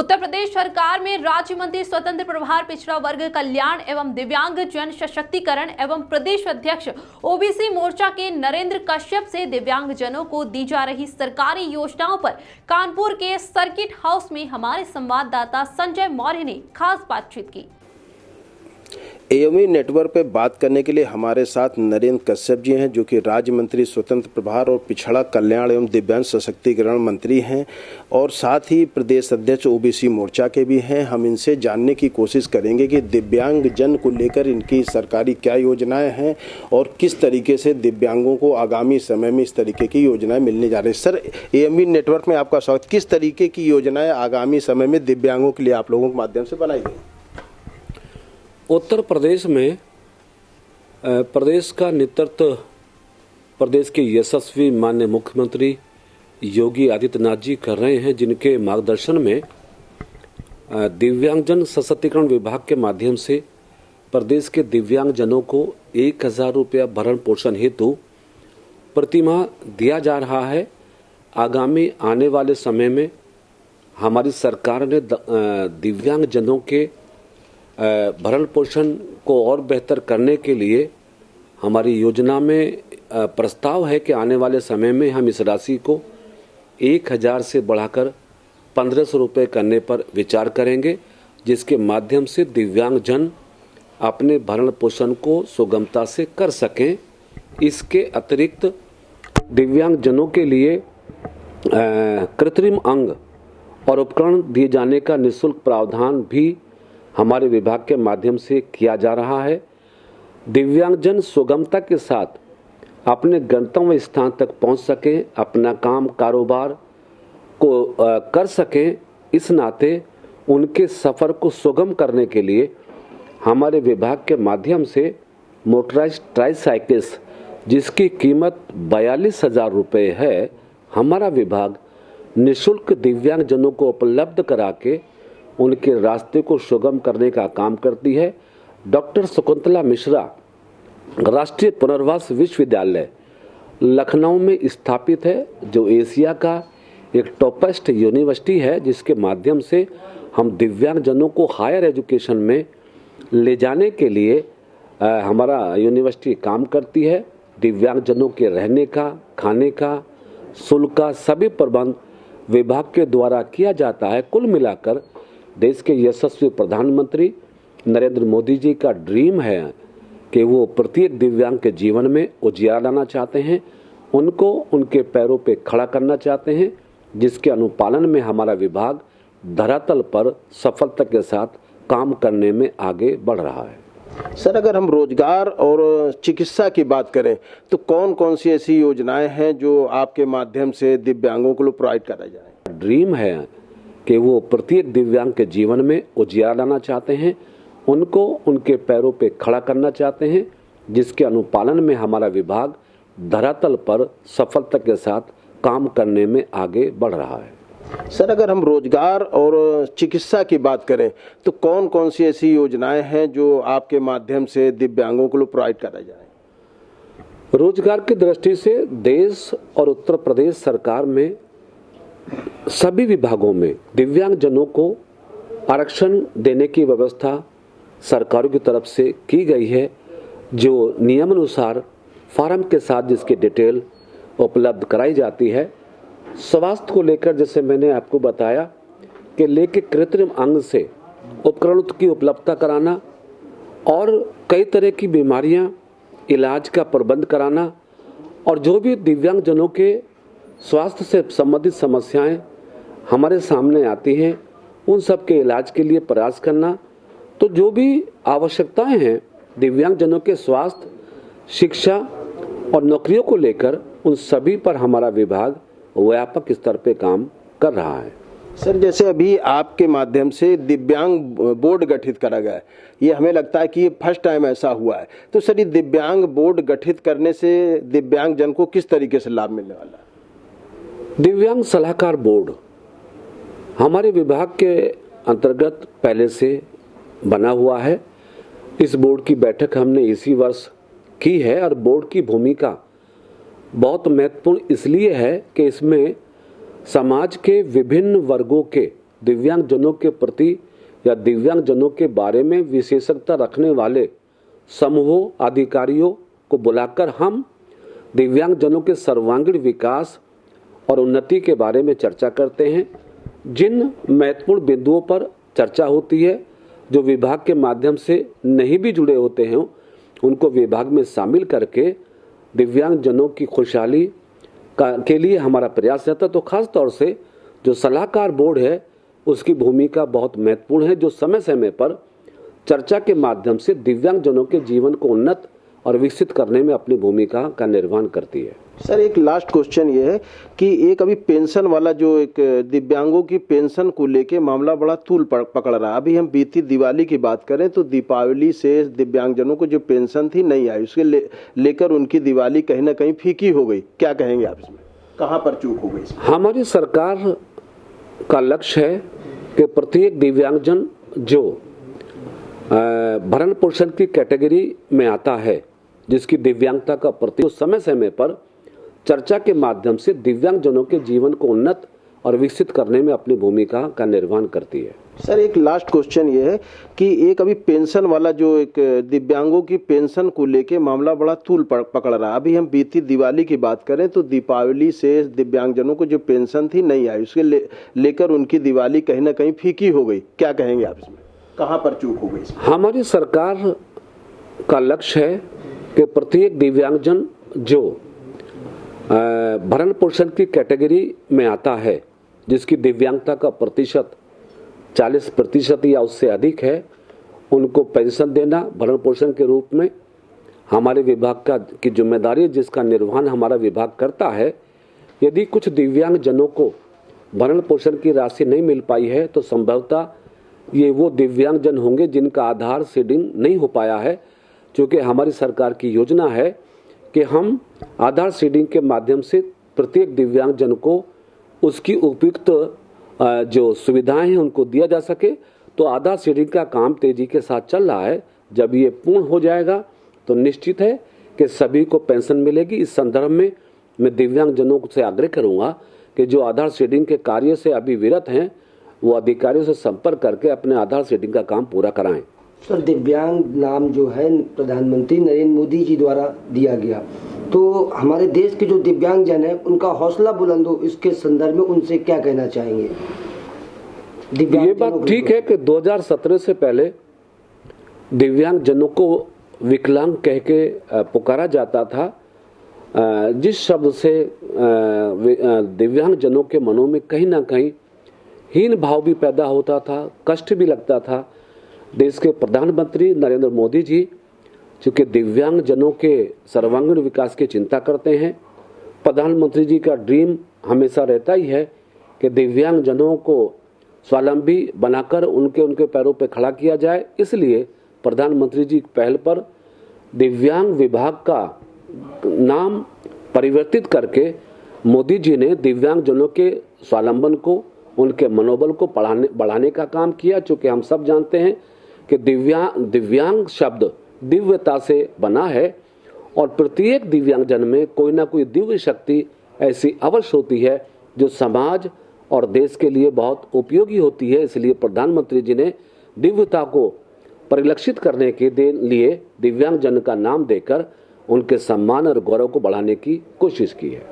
उत्तर प्रदेश सरकार में राज्य मंत्री स्वतंत्र प्रभार पिछड़ा वर्ग कल्याण एवं दिव्यांग जन सशक्तिकरण एवं प्रदेश अध्यक्ष ओबीसी मोर्चा के नरेंद्र कश्यप से दिव्यांग जनों को दी जा रही सरकारी योजनाओं पर कानपुर के सर्किट हाउस में हमारे संवाददाता संजय मौर्य ने खास बातचीत की। एएमयू नेटवर्क पे बात करने के लिए हमारे साथ नरेंद्र कश्यप जी हैं, जो कि राज्य मंत्री स्वतंत्र प्रभार और पिछड़ा कल्याण एवं दिव्यांग सशक्तिकरण मंत्री हैं और साथ ही प्रदेश अध्यक्ष ओबीसी मोर्चा के भी हैं। हम इनसे जानने की कोशिश करेंगे कि दिव्यांग जन को लेकर इनकी सरकारी क्या योजनाएं हैं और किस तरीके से दिव्यांगों को आगामी समय में इस तरीके की योजनाएं मिलने जा रही हैं। सर, एएमयू नेटवर्क में आपका स्वागत। किस तरीके की योजनाएं आगामी समय में दिव्यांगों के लिए आप लोगों के माध्यम से बनाई गई? उत्तर प्रदेश में प्रदेश का नेतृत्व प्रदेश के यशस्वी माननीय मुख्यमंत्री योगी आदित्यनाथ जी कर रहे हैं, जिनके मार्गदर्शन में दिव्यांगजन सशक्तिकरण विभाग के माध्यम से प्रदेश के दिव्यांगजनों को 1000 रुपया भरण पोषण हेतु प्रतिमाह दिया जा रहा है। आगामी आने वाले समय में हमारी सरकार ने दिव्यांगजनों के भरण पोषण को और बेहतर करने के लिए हमारी योजना में प्रस्ताव है कि आने वाले समय में हम इस राशि को 1000 से बढ़ाकर 1500 रुपये करने पर विचार करेंगे, जिसके माध्यम से दिव्यांगजन अपने भरण पोषण को सुगमता से कर सकें। इसके अतिरिक्त दिव्यांगजनों के लिए कृत्रिम अंग और उपकरण दिए जाने का निःशुल्क प्रावधान भी हमारे विभाग के माध्यम से किया जा रहा है। दिव्यांगजन सुगमता के साथ अपने गंतव्य स्थान तक पहुंच सकें, अपना काम कारोबार को कर सकें। इस नाते उनके सफ़र को सुगम करने के लिए हमारे विभाग के माध्यम से मोटराइज्ड ट्राईसाइकिल्स, जिसकी कीमत 42,000 रुपये है, हमारा विभाग निःशुल्क दिव्यांगजनों को उपलब्ध करा के उनके रास्ते को सुगम करने का काम करती है। डॉक्टर शकुंतला मिश्रा राष्ट्रीय पुनर्वास विश्वविद्यालय लखनऊ में स्थापित है, जो एशिया का एक टॉपेस्ट यूनिवर्सिटी है, जिसके माध्यम से हम दिव्यांगजनों को हायर एजुकेशन में ले जाने के लिए हमारा यूनिवर्सिटी काम करती है। दिव्यांगजनों के रहने का, खाने का, शुल्क का सभी प्रबंध विभाग के द्वारा किया जाता है। कुल मिलाकर देश के यशस्वी प्रधानमंत्री नरेंद्र मोदी जी का ड्रीम है कि वो प्रत्येक दिव्यांग के जीवन में उजियारा लाना चाहते हैं, उनको उनके पैरों पे खड़ा करना चाहते हैं, जिसके अनुपालन में हमारा विभाग धरातल पर सफलता के साथ काम करने में आगे बढ़ रहा है। सर, अगर हम रोजगार और चिकित्सा की बात करें तो कौन कौन सी ऐसी योजनाएं हैं जो आपके माध्यम से दिव्यांगों को प्रोवाइड करा जाए? ड्रीम है कि वो प्रत्येक दिव्यांग के जीवन में उजियारा लाना चाहते हैं, उनको उनके पैरों पे खड़ा करना चाहते हैं, जिसके अनुपालन में हमारा विभाग धरातल पर सफलता के साथ काम करने में आगे बढ़ रहा है। सर, अगर हम रोजगार और चिकित्सा की बात करें तो कौन कौन सी ऐसी योजनाएं हैं जो आपके माध्यम से दिव्यांगों को प्रोवाइड करा जाए? रोजगार की दृष्टि से देश और उत्तर प्रदेश सरकार में सभी विभागों में दिव्यांगजनों को आरक्षण देने की व्यवस्था सरकारों की तरफ से की गई है, जो नियमानुसार फार्म के साथ जिसकी डिटेल उपलब्ध कराई जाती है। स्वास्थ्य को लेकर जैसे मैंने आपको बताया कि लेके कृत्रिम अंग से उपकरण की उपलब्धता कराना और कई तरह की बीमारियां इलाज का प्रबंध कराना और जो भी दिव्यांगजनों के स्वास्थ्य से संबंधित समस्याएं हमारे सामने आती हैं, उन सब के इलाज के लिए प्रयास करना। तो जो भी आवश्यकताएं हैं दिव्यांगजनों के स्वास्थ्य, शिक्षा और नौकरियों को लेकर, उन सभी पर हमारा विभाग व्यापक स्तर पे काम कर रहा है। सर, जैसे अभी आपके माध्यम से दिव्यांग बोर्ड गठित करा गया है, ये हमें लगता है कि ये फर्स्ट टाइम ऐसा हुआ है। तो सर, ये दिव्यांग बोर्ड गठित करने से दिव्यांग जन को किस तरीके से लाभ मिलने वाला है? दिव्यांग सलाहकार बोर्ड हमारे विभाग के अंतर्गत पहले से बना हुआ है। इस बोर्ड की बैठक हमने इसी वर्ष की है और बोर्ड की भूमिका बहुत महत्वपूर्ण इसलिए है कि इसमें समाज के विभिन्न वर्गों के दिव्यांगजनों के प्रति या दिव्यांगजनों के बारे में विशेषज्ञता रखने वाले समूहों अधिकारियों को बुलाकर हम दिव्यांगजनों के सर्वांगीण विकास और उन्नति के बारे में चर्चा करते हैं। जिन महत्वपूर्ण बिंदुओं पर चर्चा होती है जो विभाग के माध्यम से नहीं भी जुड़े होते हैं उनको विभाग में शामिल करके दिव्यांगजनों की खुशहाली के लिए हमारा प्रयास रहता है। तो खास तौर से जो सलाहकार बोर्ड है उसकी भूमिका बहुत महत्वपूर्ण है, जो समय समय पर चर्चा के माध्यम से दिव्यांगजनों के जीवन को उन्नत और विकसित करने में अपनी भूमिका का निर्वहन करती है। सर, एक लास्ट क्वेश्चन ये है कि एक अभी पेंशन वाला जो एक दिव्यांगों की पेंशन को लेके मामला बड़ा तूल पकड़ रहा है। अभी हम बीती दिवाली की बात करें तो दीपावली से दिव्यांगजनों को जो पेंशन थी नहीं आई, उसके लेकर उनकी दिवाली कहीं ना कहीं फीकी हो गई। क्या कहेंगे आप इसमें, कहाँ पर चूक हो गई? हमारी सरकार का लक्ष्य है कि प्रत्येक दिव्यांगजन जो भरण पोषण की कैटेगरी में आता है, जिसकी दिव्यांगता का प्रति समय समय पर चर्चा के माध्यम से दिव्यांगजनों के जीवन को उन्नत और विकसित करने में अपनी भूमिका का निर्वहन करती है। सर, एक लास्ट क्वेश्चन ये है कि एक अभी पेंशन वाला जो एक दिव्यांगों की पेंशन को लेके मामला बड़ा तूल पकड़ रहा है। अभी हम बीती दिवाली की बात करें तो दीपावली से दिव्यांगजनों को जो पेंशन थी नहीं आई, उसके लेकर उनकी दिवाली कहीं ना कहीं फीकी हो गई। क्या कहेंगे आप इसमें, कहाँ पर चूक हो गई? हमारी सरकार का लक्ष्य है कि प्रत्येक दिव्यांगजन जो भरण पोषण की कैटेगरी में आता है, जिसकी दिव्यांगता का प्रतिशत 40% या उससे अधिक है, उनको पेंशन देना भरण पोषण के रूप में हमारे विभाग की जिम्मेदारी है, जिसका निर्वहन हमारा विभाग करता है। यदि कुछ दिव्यांगजनों को भरण पोषण की राशि नहीं मिल पाई है तो संभवतः ये वो दिव्यांगजन होंगे जिनका आधार सीडिंग नहीं हो पाया है। क्योंकि हमारी सरकार की योजना है कि हम आधार सीडिंग के माध्यम से प्रत्येक दिव्यांगजन को उसकी उपयुक्त जो सुविधाएं हैं उनको दिया जा सके। तो आधार सीडिंग का काम तेजी के साथ चल रहा है। जब ये पूर्ण हो जाएगा तो निश्चित है कि सभी को पेंशन मिलेगी। इस संदर्भ में मैं दिव्यांगजनों से आग्रह करूंगा कि जो आधार सीडिंग के कार्य से अभी विरत हैं वो अधिकारियों से संपर्क करके अपने आधार सीडिंग का काम पूरा कराएं। सर, दिव्यांग नाम जो है प्रधानमंत्री नरेंद्र मोदी जी द्वारा दिया गया, तो हमारे देश के जो दिव्यांगजन है उनका हौसला बुलंद हो, इसके संदर्भ में उनसे क्या कहना चाहेंगे? ये बात ठीक है कि 2017 से पहले दिव्यांगजनों को विकलांग कह के पुकारा जाता था, जिस शब्द से दिव्यांगजनों के मनों में कहीं ना कहीं हीन भाव भी पैदा होता था, कष्ट भी लगता था। देश के प्रधानमंत्री नरेंद्र मोदी जी चूँकि दिव्यांगजनों के सर्वांगीण विकास की चिंता करते हैं, प्रधानमंत्री जी का ड्रीम हमेशा रहता ही है कि दिव्यांगजनों को स्वावलंबी बनाकर उनके पैरों पर खड़ा किया जाए। इसलिए प्रधानमंत्री जी की पहल पर दिव्यांग विभाग का नाम परिवर्तित करके मोदी जी ने दिव्यांगजनों के स्वावलंबन को, उनके मनोबल को बढ़ाने का काम किया। चूँकि हम सब जानते हैं कि दिव्यांग शब्द दिव्यता से बना है और प्रत्येक दिव्यांगजन में कोई ना कोई दिव्य शक्ति ऐसी अवश्य होती है जो समाज और देश के लिए बहुत उपयोगी होती है। इसलिए प्रधानमंत्री जी ने दिव्यता को परिलक्षित करने के लिए दिव्यांगजन का नाम देकर उनके सम्मान और गौरव को बढ़ाने की कोशिश की है।